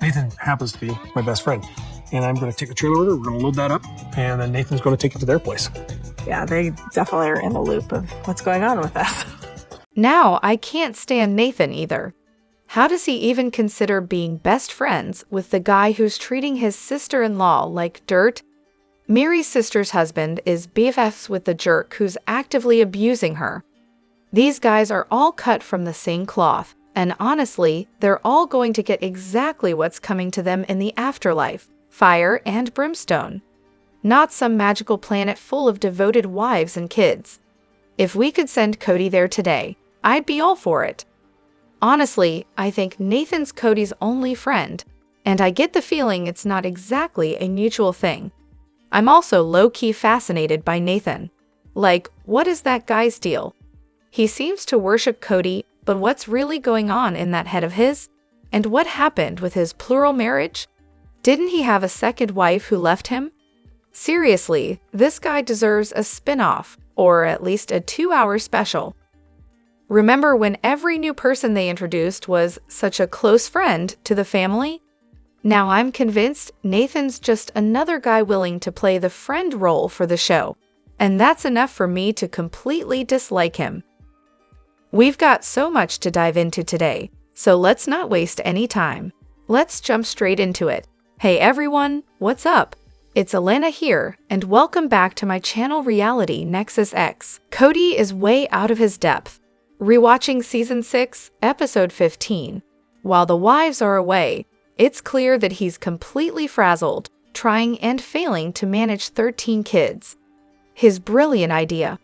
Nathan happens to be my best friend. And I'm going to take the trailer order, we're going to load that up, and then Nathan's going to take it to their place. Yeah, they definitely are in the loop of what's going on with us. Now, I can't stand Nathan either. How does he even consider being best friends with the guy who's treating his sister-in-law like dirt? Meri's sister's husband is BFFs with the jerk who's actively abusing her. These guys are all cut from the same cloth, and honestly, they're all going to get exactly what's coming to them in the afterlife. Fire and brimstone. Not some magical planet full of devoted wives and kids. If we could send Kody there today, I'd be all for it. Honestly, I think Nathan's Kody's only friend, and I get the feeling it's not exactly a mutual thing. I'm also low-key fascinated by Nathan. Like, what is that guy's deal? He seems to worship Kody, but what's really going on in that head of his? And what happened with his plural marriage? Didn't he have a second wife who left him? Seriously, this guy deserves a spin-off, or at least a 2-hour special. Remember when every new person they introduced was such a close friend to the family? Now I'm convinced Nathan's just another guy willing to play the friend role for the show, and that's enough for me to completely dislike him. We've got so much to dive into today, so let's not waste any time. Let's jump straight into it. Hey everyone, what's up? It's Elena here, and welcome back to my channel reality Nexus X. Kody is way out of his depth. Rewatching Season 6, Episode 15. While the wives are away, it's clear that he's completely frazzled, trying and failing to manage 13 kids. His brilliant idea.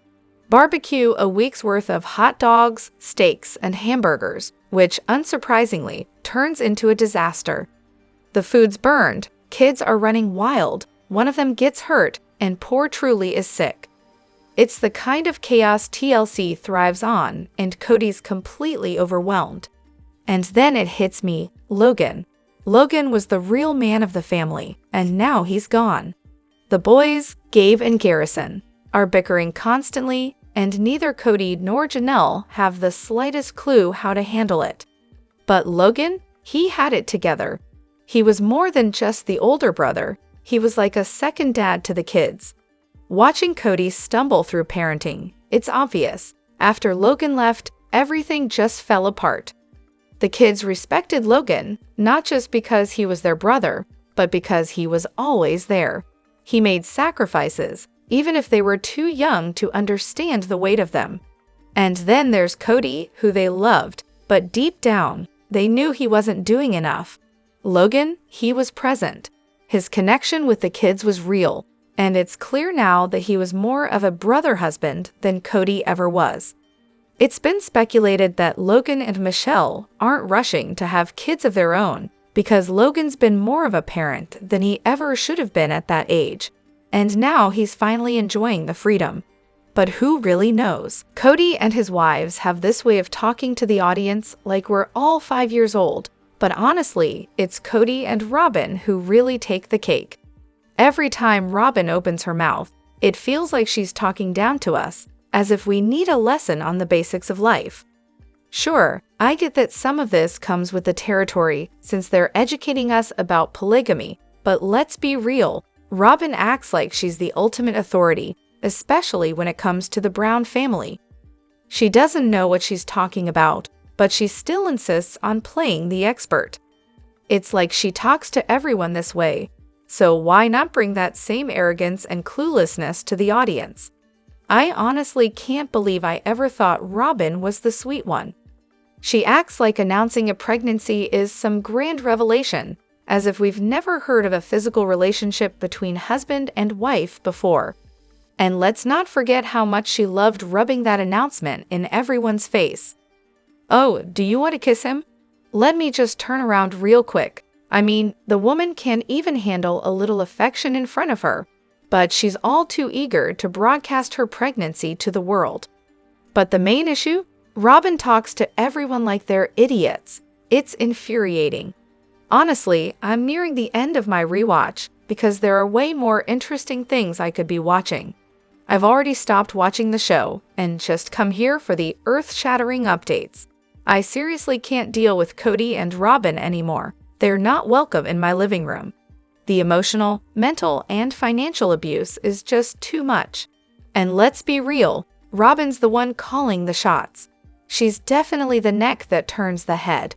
Barbecue a week's worth of hot dogs, steaks, and hamburgers, which, unsurprisingly, turns into a disaster. The food's burned, kids are running wild, one of them gets hurt, and poor Truly is sick. It's the kind of chaos TLC thrives on, and Kody's completely overwhelmed. And then it hits me, Logan. Logan was the real man of the family, and now he's gone. The boys, Gabe and Garrison, are bickering constantly, and neither Kody nor Janelle have the slightest clue how to handle it. But Logan, he had it together. He was more than just the older brother, he was like a second dad to the kids. Watching Kody stumble through parenting, it's obvious. After Logan left, everything just fell apart. The kids respected Logan, not just because he was their brother, but because he was always there. He made sacrifices, even if they were too young to understand the weight of them. And then there's Kody, who they loved, but deep down, they knew he wasn't doing enough. Logan, he was present. His connection with the kids was real, and it's clear now that he was more of a brother husband than Kody ever was. It's been speculated that Logan and Michelle aren't rushing to have kids of their own because Logan's been more of a parent than he ever should have been at that age, and now he's finally enjoying the freedom. But who really knows? Kody and his wives have this way of talking to the audience like we're all 5 years old, but honestly, it's Kody and Robyn who really take the cake. Every time Robyn opens her mouth, it feels like she's talking down to us, as if we need a lesson on the basics of life. Sure, I get that some of this comes with the territory since they're educating us about polygamy, but let's be real, Robyn acts like she's the ultimate authority, especially when it comes to the Brown family. She doesn't know what she's talking about, but she still insists on playing the expert. It's like she talks to everyone this way, so why not bring that same arrogance and cluelessness to the audience? I honestly can't believe I ever thought Robyn was the sweet one. She acts like announcing a pregnancy is some grand revelation, as if we've never heard of a physical relationship between husband and wife before. And let's not forget how much she loved rubbing that announcement in everyone's face. Oh, do you want to kiss him? Let me just turn around real quick. I mean, the woman can't even handle a little affection in front of her, but she's all too eager to broadcast her pregnancy to the world. But the main issue? Robyn talks to everyone like they're idiots. It's infuriating. Honestly, I'm nearing the end of my rewatch because there are way more interesting things I could be watching. I've already stopped watching the show and just come here for the earth-shattering updates. I seriously can't deal with Kody and Robyn anymore. They're not welcome in my living room. The emotional, mental, and financial abuse is just too much. And let's be real, Robyn's the one calling the shots. She's definitely the neck that turns the head.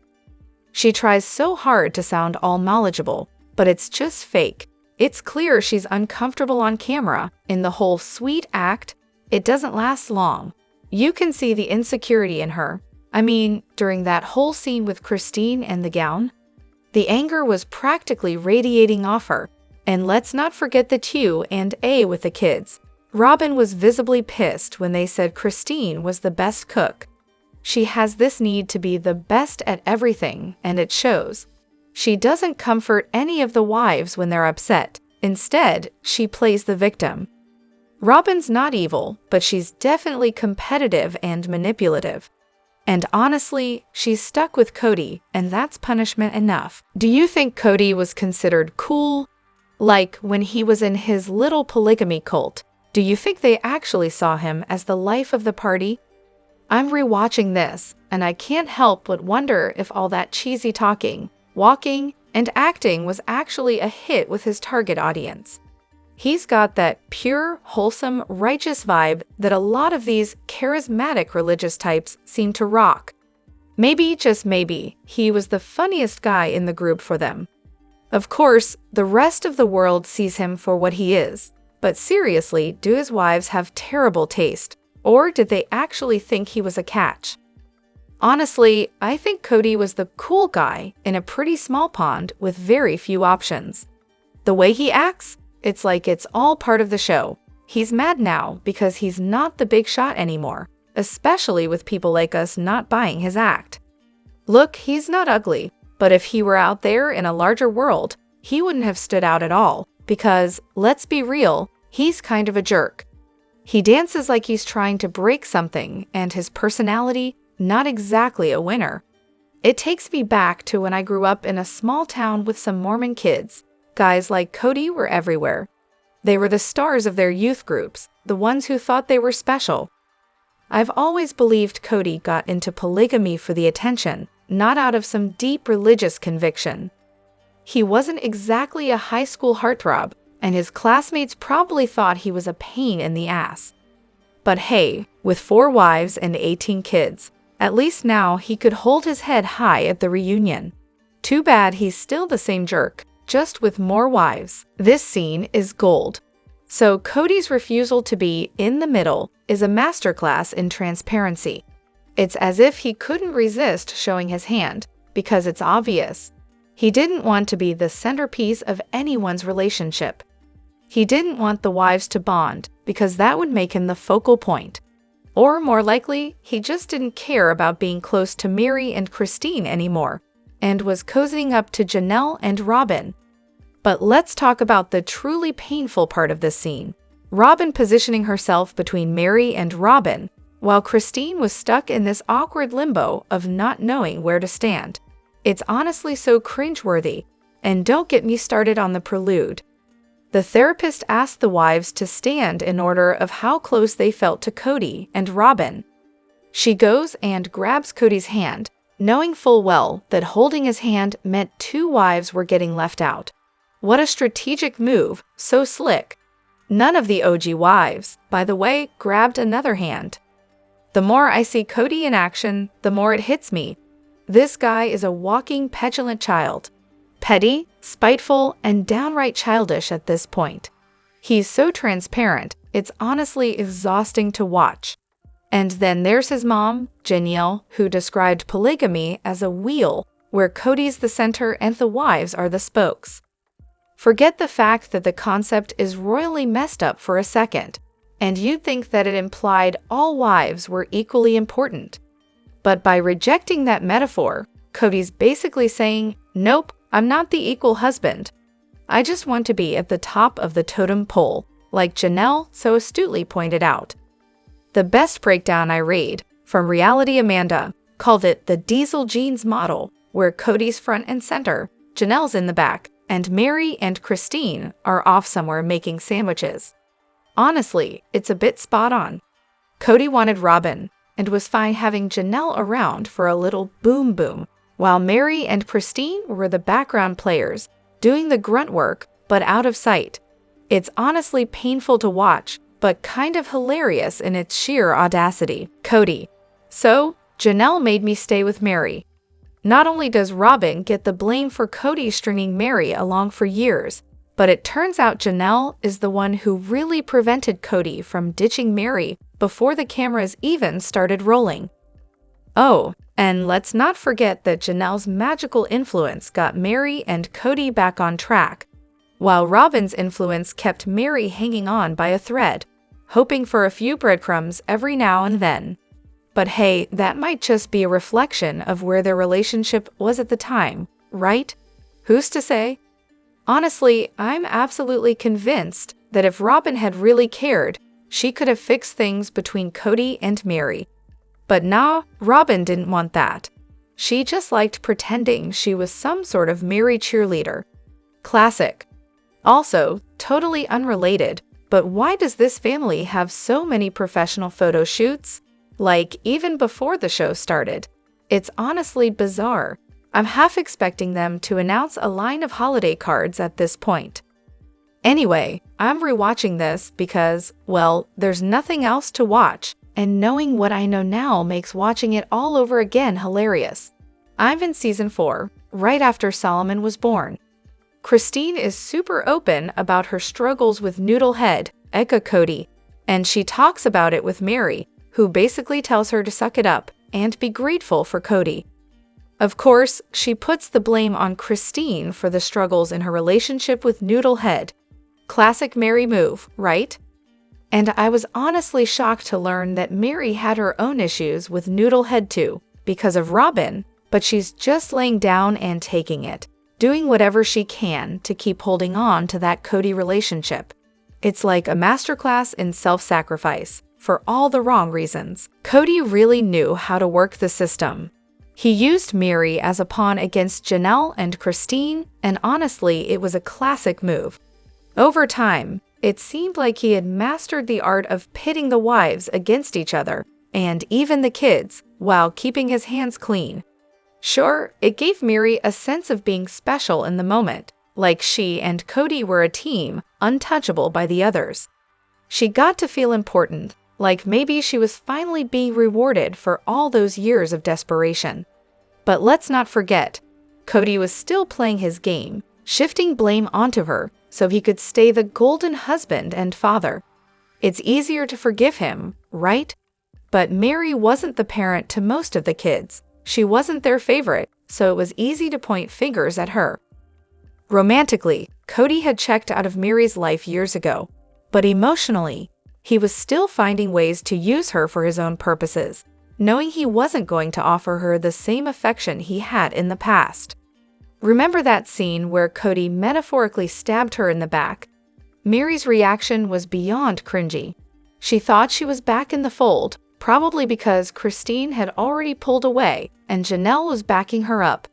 She tries so hard to sound all knowledgeable, but it's just fake. It's clear she's uncomfortable on camera. In the whole sweet act, it doesn't last long. You can see the insecurity in her. I mean, during that whole scene with Christine and the gown, the anger was practically radiating off her. And let's not forget the Q&A with the kids. Robyn was visibly pissed when they said Christine was the best cook. She has this need to be the best at everything, and it shows. She doesn't comfort any of the wives when they're upset. Instead, she plays the victim. Robyn's not evil, but she's definitely competitive and manipulative. And honestly, she's stuck with Kody, and that's punishment enough. Do you think Kody was considered cool? Like when he was in his little polygamy cult, do you think they actually saw him as the life of the party? I'm rewatching this, and I can't help but wonder if all that cheesy talking, walking, and acting was actually a hit with his target audience. He's got that pure, wholesome, righteous vibe that a lot of these charismatic religious types seem to rock. Maybe, just maybe, he was the funniest guy in the group for them. Of course, the rest of the world sees him for what he is. But seriously, do his wives have terrible taste? Or did they actually think he was a catch? Honestly, I think Kody was the cool guy in a pretty small pond with very few options. The way he acts, it's like it's all part of the show. He's mad now because he's not the big shot anymore, especially with people like us not buying his act. Look, he's not ugly, but if he were out there in a larger world, he wouldn't have stood out at all because, let's be real, he's kind of a jerk. He dances like he's trying to break something, and his personality, not exactly a winner. It takes me back to when I grew up in a small town with some Mormon kids. Guys like Kody were everywhere. They were the stars of their youth groups, the ones who thought they were special. I've always believed Kody got into polygamy for the attention, not out of some deep religious conviction. He wasn't exactly a high school heartthrob, and his classmates probably thought he was a pain in the ass. But hey, with 4 wives and 18 kids, at least now he could hold his head high at the reunion. Too bad he's still the same jerk, just with more wives. This scene is gold. So Kody's refusal to be in the middle is a masterclass in transparency. It's as if he couldn't resist showing his hand, because it's obvious. He didn't want to be the centerpiece of anyone's relationship. He didn't want the wives to bond, because that would make him the focal point. Or more likely, he just didn't care about being close to Meri and Christine anymore, and was cozying up to Janelle and Robyn. But let's talk about the truly painful part of this scene. Robyn positioning herself between Meri and Robyn, while Christine was stuck in this awkward limbo of not knowing where to stand. It's honestly so cringeworthy, and don't get me started on the prelude. The therapist asked the wives to stand in order of how close they felt to Kody and Robyn. She goes and grabs Kody's hand, knowing full well that holding his hand meant 2 wives were getting left out. What a strategic move, so slick. None of the OG wives, by the way, grabbed another hand. The more I see Kody in action, the more it hits me. This guy is a walking petulant child. Petty, spiteful, and downright childish at this point. He's so transparent, it's honestly exhausting to watch. And then there's his mom, Janelle, who described polygamy as a wheel, where Kody's the center and the wives are the spokes. Forget the fact that the concept is royally messed up for a second, and you'd think that it implied all wives were equally important. But by rejecting that metaphor, Kody's basically saying, nope, I'm not the equal husband. I just want to be at the top of the totem pole, like Janelle so astutely pointed out. The best breakdown I read, from Reality Amanda, called it the Diesel Jeans model, where Kody's front and center, Janelle's in the back, and Meri and Christine are off somewhere making sandwiches. Honestly, it's a bit spot on. Kody wanted Robyn, and was fine having Janelle around for a little boom boom, while Meri and Christine were the background players, doing the grunt work, but out of sight. It's honestly painful to watch, but kind of hilarious in its sheer audacity. Kody. So, Janelle made me stay with Meri. Not only does Robyn get the blame for Kody stringing Meri along for years, but it turns out Janelle is the one who really prevented Kody from ditching Meri before the cameras even started rolling. Oh, and let's not forget that Janelle's magical influence got Meri and Kody back on track, while Robyn's influence kept Meri hanging on by a thread, hoping for a few breadcrumbs every now and then. But hey, that might just be a reflection of where their relationship was at the time, right? Who's to say? Honestly, I'm absolutely convinced that if Robyn had really cared, she could have fixed things between Kody and Meri. But nah, Robyn didn't want that. She just liked pretending she was some sort of Meri cheerleader. Classic. Also, totally unrelated, but why does this family have so many professional photo shoots? Like, even before the show started. It's honestly bizarre. I'm half expecting them to announce a line of holiday cards at this point. Anyway, I'm rewatching this because, well, there's nothing else to watch, and knowing what I know now makes watching it all over again hilarious. I'm in season 4, right after Solomon was born. Christine is super open about her struggles with Noodlehead, aka Kody, and she talks about it with Meri, who basically tells her to suck it up and be grateful for Kody. Of course, she puts the blame on Christine for the struggles in her relationship with Noodlehead. Classic Meri move, right? And I was honestly shocked to learn that Meri had her own issues with Noodlehead too, because of Robyn, but she's just laying down and taking it, doing whatever she can to keep holding on to that Kody relationship. It's like a masterclass in self-sacrifice, for all the wrong reasons. Kody really knew how to work the system. He used Meri as a pawn against Janelle and Christine, and honestly, it was a classic move. Over time, it seemed like he had mastered the art of pitting the wives against each other, and even the kids, while keeping his hands clean. Sure, it gave Meri a sense of being special in the moment, like she and Kody were a team, untouchable by the others. She got to feel important, like maybe she was finally being rewarded for all those years of desperation. But let's not forget, Kody was still playing his game, shifting blame onto her so he could stay the golden husband and father. It's easier to forgive him, right? But Meri wasn't the parent to most of the kids. She wasn't their favorite, so it was easy to point fingers at her. Romantically, Kody had checked out of Meri's life years ago, but emotionally, he was still finding ways to use her for his own purposes, knowing he wasn't going to offer her the same affection he had in the past. Remember that scene where Kody metaphorically stabbed her in the back? Meri's reaction was beyond cringy. She thought she was back in the fold, probably because Christine had already pulled away and Janelle was backing her up.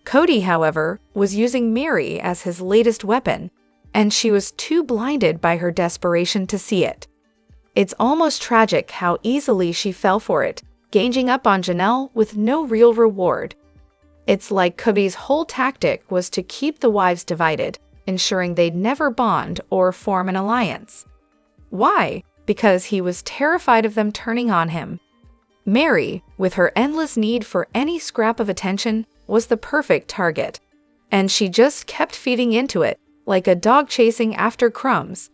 Kody, however, was using Meri as his latest weapon, and she was too blinded by her desperation to see it. It's almost tragic how easily she fell for it, ganging up on Janelle with no real reward. It's like Kody's whole tactic was to keep the wives divided, ensuring they'd never bond or form an alliance. Why? Because he was terrified of them turning on him. Meri, with her endless need for any scrap of attention, was the perfect target, and she just kept feeding into it, like a dog chasing after crumbs.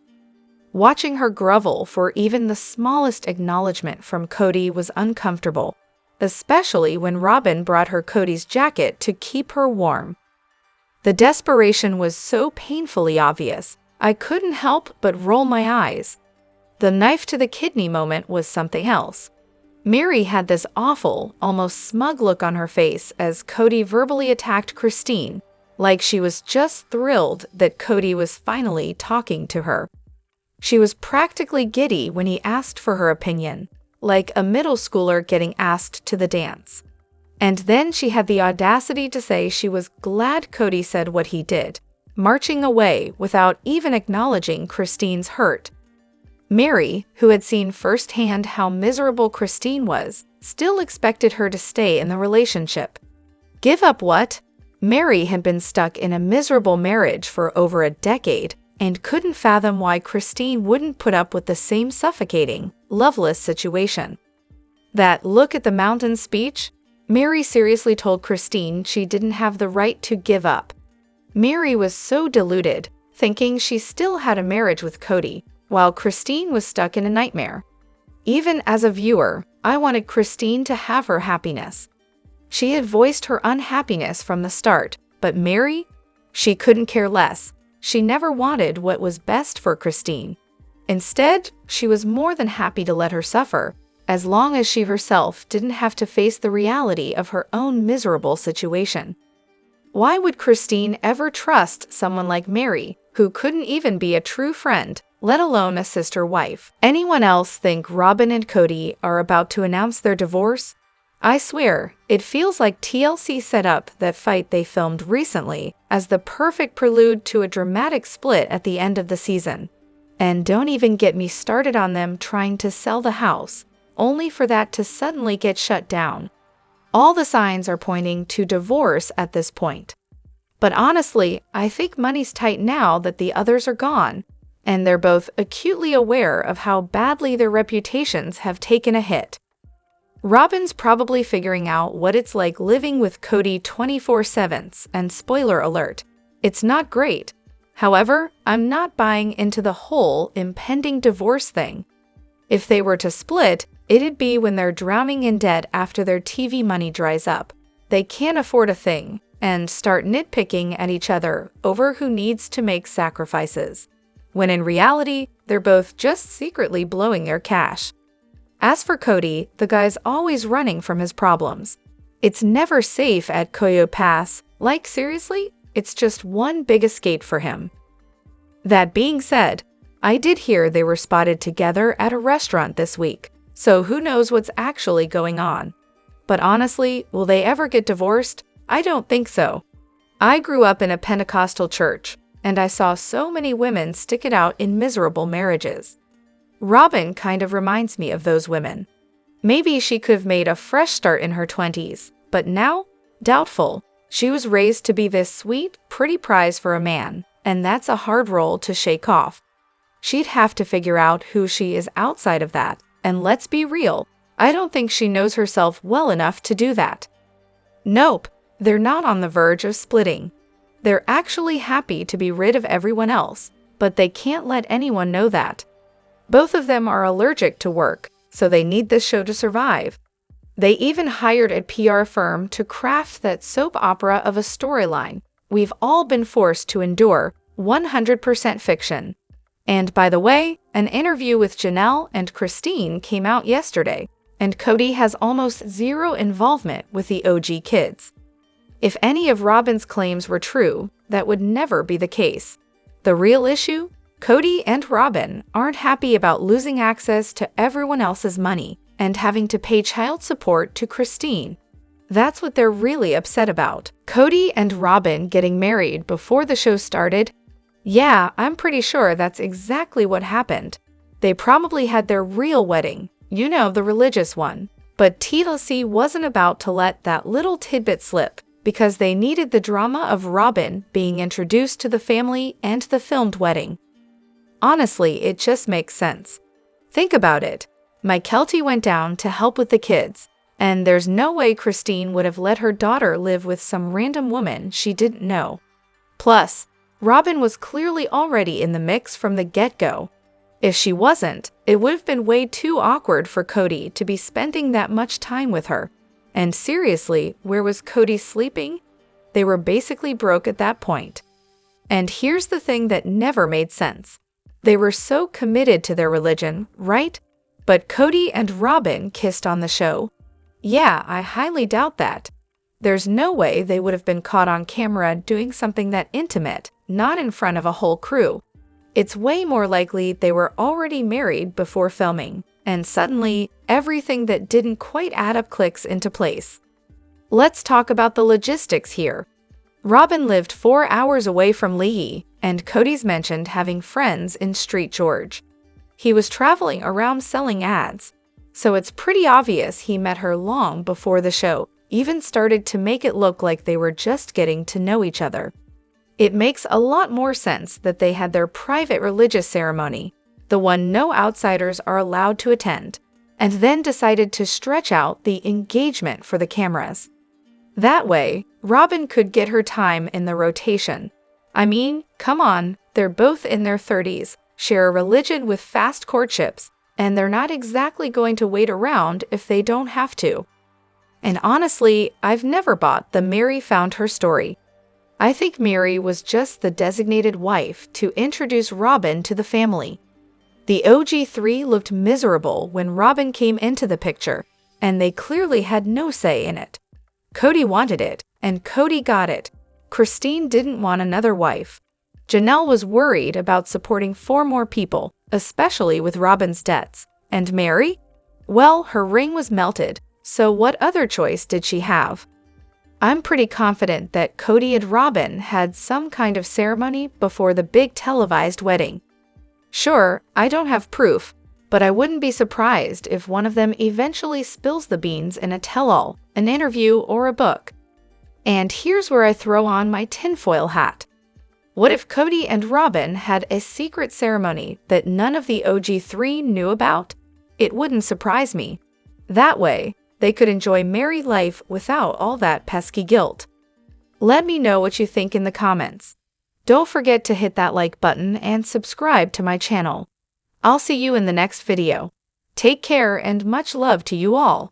Watching her grovel for even the smallest acknowledgement from Kody was uncomfortable, especially when Robyn brought her Kody's jacket to keep her warm. The desperation was so painfully obvious, I couldn't help but roll my eyes. The knife to the kidney moment was something else. Meri had this awful, almost smug look on her face as Kody verbally attacked Christine, like she was just thrilled that Kody was finally talking to her. She was practically giddy when he asked for her opinion, like a middle schooler getting asked to the dance. And then she had the audacity to say she was glad Kody said what he did, marching away without even acknowledging Christine's hurt. Meri, who had seen firsthand how miserable Christine was, still expected her to stay in the relationship. Give up what? Meri had been stuck in a miserable marriage for over a decade and couldn't fathom why Christine wouldn't put up with the same suffocating, loveless situation. That look at the mountain speech? Meri seriously told Christine she didn't have the right to give up. Meri was so deluded, thinking she still had a marriage with Kody, while Christine was stuck in a nightmare. Even as a viewer, I wanted Christine to have her happiness. She had voiced her unhappiness from the start, but Meri? She couldn't care less. She never wanted what was best for Christine. Instead, she was more than happy to let her suffer, as long as she herself didn't have to face the reality of her own miserable situation. Why would Christine ever trust someone like Meri, who couldn't even be a true friend, let alone a sister wife? Anyone else think Robyn and Kody are about to announce their divorce? I swear, it feels like TLC set up that fight they filmed recently as the perfect prelude to a dramatic split at the end of the season. And don't even get me started on them trying to sell the house, only for that to suddenly get shut down. All the signs are pointing to divorce at this point. But honestly, I think money's tight now that the others are gone, and they're both acutely aware of how badly their reputations have taken a hit. Robyn's probably figuring out what it's like living with Kody 24/7, and spoiler alert, it's not great. However, I'm not buying into the whole impending divorce thing. If they were to split, it'd be when they're drowning in debt after their TV money dries up. They can't afford a thing, and start nitpicking at each other over who needs to make sacrifices, when in reality, they're both just secretly blowing their cash. As for Kody, the guy's always running from his problems. It's never safe at Koyo Pass. Like, seriously? It's just one big escape for him. That being said, I did hear they were spotted together at a restaurant this week, so who knows what's actually going on. But honestly, will they ever get divorced? I don't think so. I grew up in a Pentecostal church, and I saw so many women stick it out in miserable marriages. Robyn kind of reminds me of those women. Maybe she could have made a fresh start in her 20s, but now? Doubtful. She was raised to be this sweet, pretty prize for a man, and that's a hard role to shake off. She'd have to figure out who she is outside of that, and let's be real, I don't think she knows herself well enough to do that. Nope, they're not on the verge of splitting. They're actually happy to be rid of everyone else, but they can't let anyone know that. Both of them are allergic to work, so they need this show to survive. They even hired a PR firm to craft that soap opera of a storyline we've all been forced to endure, 100% fiction. And by the way, an interview with Janelle and Christine came out yesterday, and Kody has almost zero involvement with the OG kids. If any of Robyn's claims were true, that would never be the case. The real issue? Kody and Robyn aren't happy about losing access to everyone else's money and having to pay child support to Christine. That's what they're really upset about. Kody and Robyn getting married before the show started? Yeah, I'm pretty sure that's exactly what happened. They probably had their real wedding, you know, the religious one. But TLC wasn't about to let that little tidbit slip, because they needed the drama of Robyn being introduced to the family and the filmed wedding. Honestly, it just makes sense. Think about it. Kelty went down to help with the kids, and there's no way Christine would have let her daughter live with some random woman she didn't know. Plus, Robyn was clearly already in the mix from the get-go. If she wasn't, it would have been way too awkward for Kody to be spending that much time with her. And seriously, where was Kody sleeping? They were basically broke at that point. And here's the thing that never made sense. They were so committed to their religion, right? But Kody and Robyn kissed on the show. Yeah, I highly doubt that. There's no way they would have been caught on camera doing something that intimate, not in front of a whole crew. It's way more likely they were already married before filming, and suddenly, everything that didn't quite add up clicks into place. Let's talk about the logistics here. Robyn lived 4 hours away from Lee, and Kody's mentioned having friends in Street George. He was traveling around selling ads, so it's pretty obvious he met her long before the show, even started to make it look like they were just getting to know each other. It makes a lot more sense that they had their private religious ceremony, the one no outsiders are allowed to attend, and then decided to stretch out the engagement for the cameras. That way, Robyn could get her time in the rotation. I mean, come on, they're both in their 30s, share a religion with fast courtships, and they're not exactly going to wait around if they don't have to. And honestly, I've never bought the Meri found her story. I think Meri was just the designated wife to introduce Robyn to the family. The OG3 looked miserable when Robyn came into the picture, and they clearly had no say in it. Kody wanted it, and Kody got it. Christine didn't want another wife. Janelle was worried about supporting 4 more people, especially with Robyn's debts. And Meri? Well, her ring was melted, so what other choice did she have? I'm pretty confident that Kody and Robyn had some kind of ceremony before the big televised wedding. Sure, I don't have proof, but I wouldn't be surprised if one of them eventually spills the beans in a tell-all, an interview, or a book. And here's where I throw on my tinfoil hat. What if Kody and Robyn had a secret ceremony that none of the OG3 knew about? It wouldn't surprise me. That way, they could enjoy married life without all that pesky guilt. Let me know what you think in the comments. Don't forget to hit that like button and subscribe to my channel. I'll see you in the next video. Take care and much love to you all.